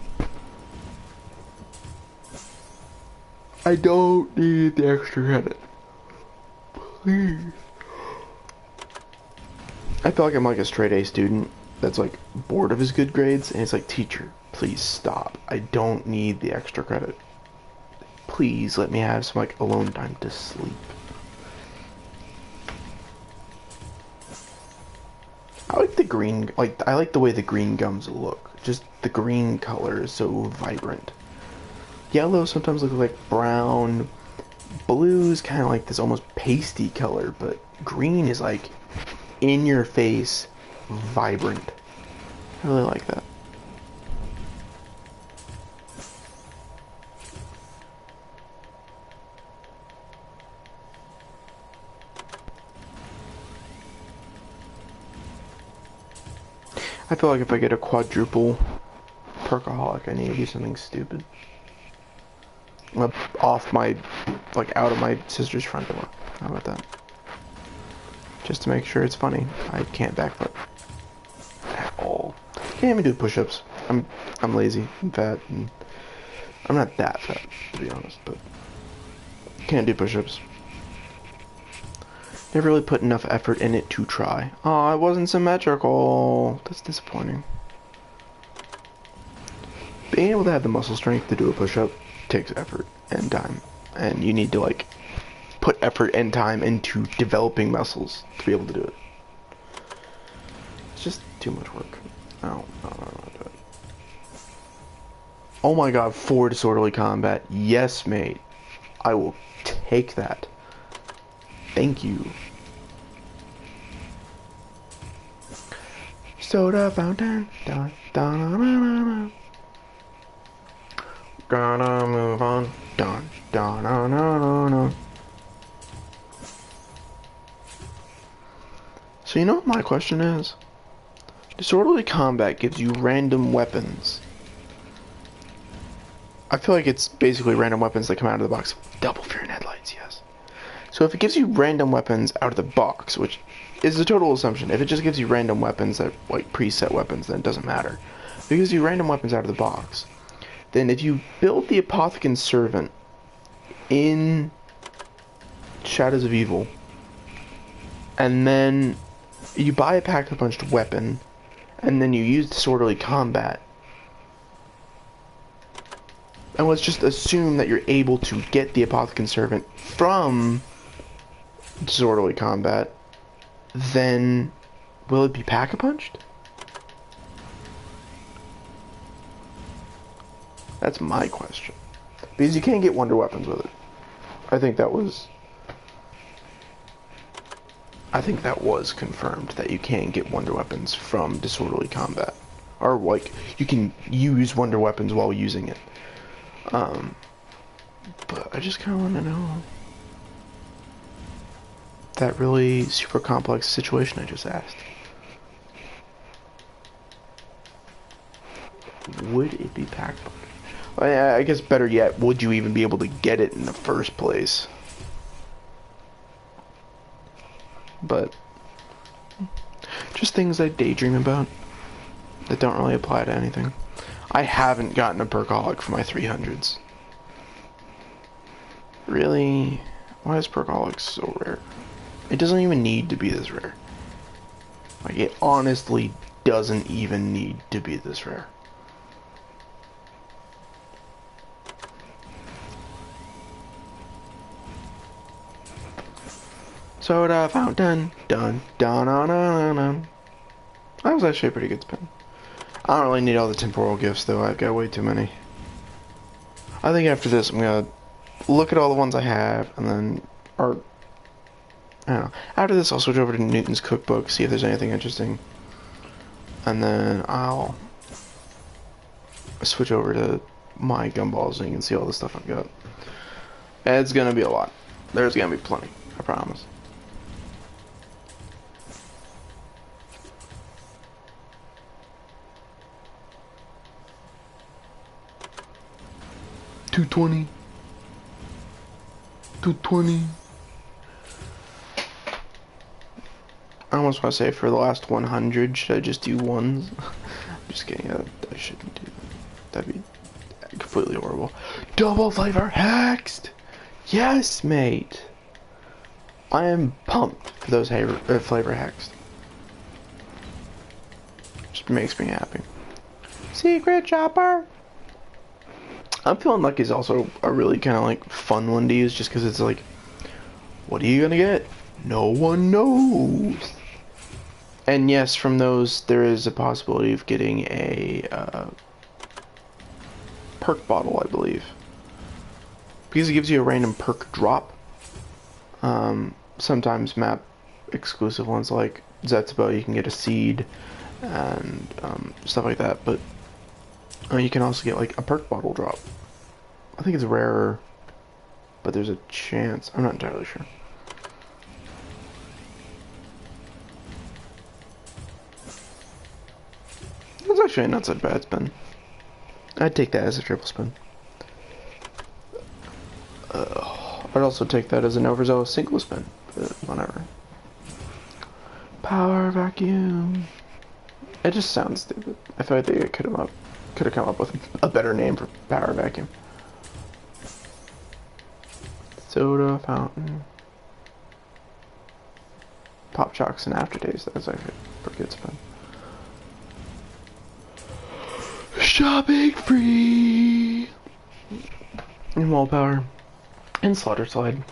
A: I don't need the extra credit. Please. I feel like I'm like a straight A student that's like bored of his good grades, and it's like, teacher, please stop. I don't need the extra credit. Please let me have some like alone time to sleep. I like the green, I like the way the green gums look. Just the green color is so vibrant. Yellow sometimes looks like brown. Blue is kind of like this almost pasty color, but green is like in your face, vibrant. I really like that. I feel like if I get a quadruple perkaholic, I need to do something stupid. I'm off my, like, out of my sister's front door. How about that? Just to make sure it's funny. I can't backflip at all. Can't even do push-ups. I'm lazy and fat, and I'm not that fat, to be honest, but can't do push-ups. Never really put enough effort in it to try. Oh, it wasn't symmetrical. That's disappointing. Being able to have the muscle strength to do a push-up takes effort and time. And you need to, like, put effort and time into developing muscles to be able to do it. It's just too much work. I don't do it. Oh my god, 4 disorderly combat. Yes, mate. I will take that. Thank you. Soda fountain. Dun, dun, dun, dun, dun. Gotta move on. Dun, dun, dun, dun, dun, dun. So you know what my question is? Disorderly combat gives you random weapons. I feel like it's basically random weapons that come out of the box. Double fear in headlights, yes. So if it gives you random weapons out of the box, which is a total assumption, if it just gives you random weapons that, like, preset weapons, then it doesn't matter. If it gives you random weapons out of the box, then if you build the Apothicon Servant in Shadows of Evil, and then you buy a Pack-a-Punched weapon, and then you use Disorderly Combat, and let's just assume that you're able to get the Apothicon Servant from Disorderly Combat, then will it be Pack-a-Punched? That's my question. Because you can't get wonder weapons with it. I think that was confirmed that you can get wonder weapons from disorderly combat. Or, like, you can use wonder weapons while using it. But I just kind of want to know that really super complex situation I just asked. Would it be packed? I guess better yet, would you even be able to get it in the first place? But just things I daydream about that don't really apply to anything. I haven't gotten a perkaholic for my 300s. Really? Why is perkaholic so rare? It doesn't even need to be this rare. Like, it honestly doesn't even need to be this rare. Soda fountain, dun dun dun dun dun. That was actually a pretty good spin. I don't really need all the temporal gifts though. I've got way too many. I think after this, I'm gonna look at all the ones I have, and then, or I don't know. After this, I'll switch over to Newton's cookbook, see if there's anything interesting, and then I'll switch over to my gumballs so you can see all the stuff I've got. It's gonna be a lot. There's gonna be plenty. I promise. $220. I almost want to say for the last 100, should I just do ones? I'm just kidding. I shouldn't do that. That'd be completely horrible. Double flavor hexed. Yes, mate. I am pumped for those flavor hexed. Just makes me happy. Secret shopper. I'm feeling like it's also a really kind of like fun one to use, just because it's like, what are you gonna get? No one knows. And yes, from those there is a possibility of getting a perk bottle, I believe, because it gives you a random perk drop. Sometimes map exclusive ones like Zetsubo, you can get a seed and stuff like that, but you can also get like a perk bottle drop. I think it's rarer, but there's a chance. I'm not entirely sure. That's actually not such a bad spin. I'd take that as a triple spin. I'd also take that as an overzealous single spin, but whatever. Power vacuum. It just sounds stupid. I feel like they could have come up with a better name for power vacuum. Soda fountain. Pop Chocks and Aftertaste. That's actually a pretty good spin. Shopping free. And wall power. And slaughter slide.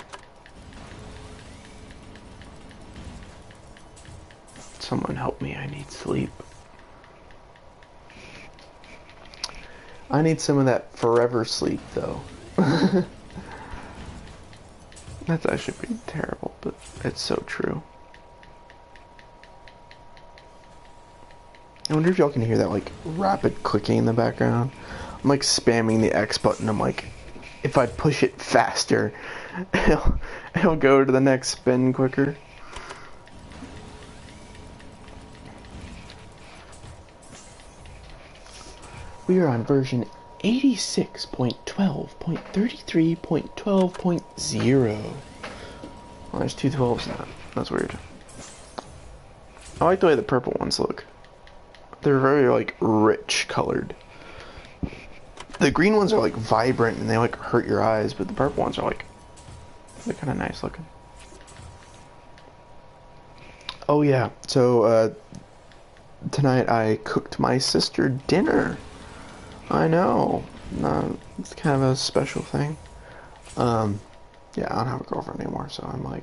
A: Someone help me, I need sleep. I need some of that forever sleep though. That's actually pretty terrible, but it's so true. I wonder if y'all can hear that like rapid clicking in the background. I'm like spamming the X button. I'm like, if I push it faster, it'll go to the next spin quicker. We are on version 86.12.33.12.0. Well, there's two 12s in that. That's weird. I like the way the purple ones look. They're very, like, rich colored. The green ones are, like, vibrant and they, like, hurt your eyes, but the purple ones are, like, they're kind of nice looking. Oh, yeah. So, tonight I cooked my sister dinner. I know. It's kind of a special thing. Yeah, I don't have a girlfriend anymore, so I'm like,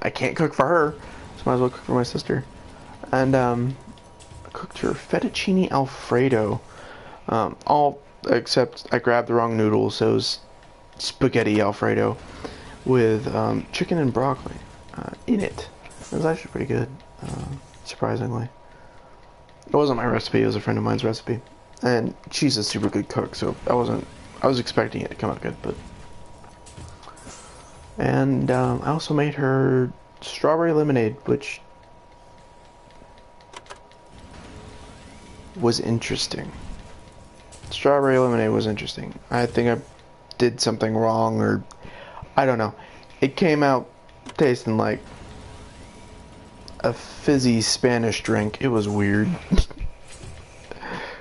A: I can't cook for her, so might as well cook for my sister. And I cooked her fettuccine alfredo. All except I grabbed the wrong noodle, so it was spaghetti Alfredo with chicken and broccoli in it. It was actually pretty good, surprisingly. It wasn't my recipe, it was a friend of mine's recipe. And she's a super good cook, so I was expecting it to come out good, but... And I also made her strawberry lemonade, which was interesting. Strawberry lemonade was interesting. I think I did something wrong, or I don't know. It came out tasting like a fizzy Spanish drink. It was weird.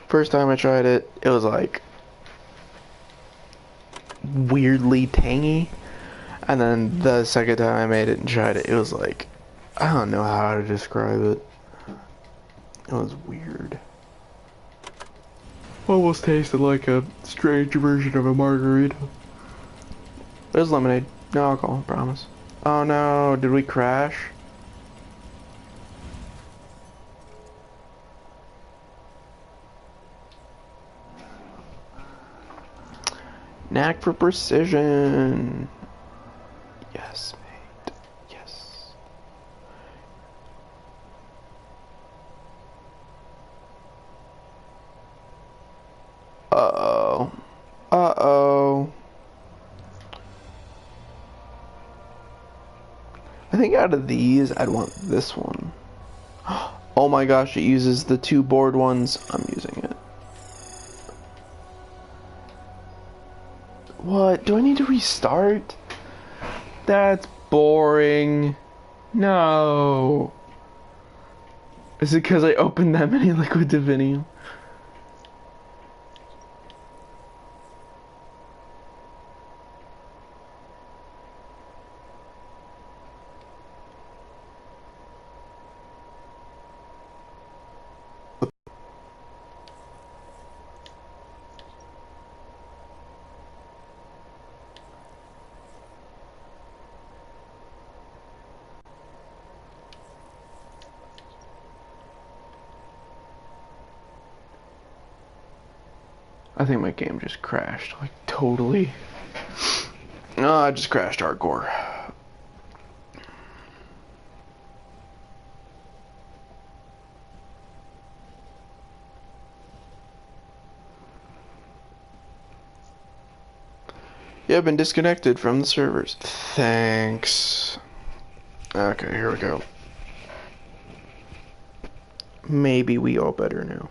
A: First time I tried it, it was like weirdly tangy. And then the second time I made it and tried it, it was like, I don't know how to describe it. It was weird. Almost tasted like a strange version of a margarita. It was lemonade. No alcohol, promise. Oh no, did we crash? Knack for precision. Yes, mate. Yes. Uh-oh. Uh-oh. I think out of these, I'd want this one. Oh my gosh, it uses the two board ones. I'm using it. What? Do I need to restart? That's boring. No. Is it because I opened that many liquid Divinium? I think my game just crashed, like totally. No, I just crashed hardcore. Yeah, I've been disconnected from the servers. Thanks. Okay, here we go. Maybe we all better now.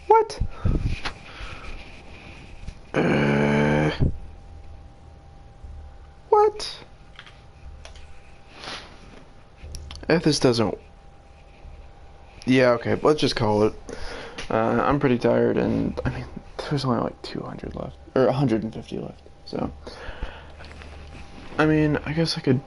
A: What? What? If this doesn't... Yeah, okay, let's just call it. I'm pretty tired, and, I mean, there's only like 200 left. Or 150 left, so... I mean, I guess I could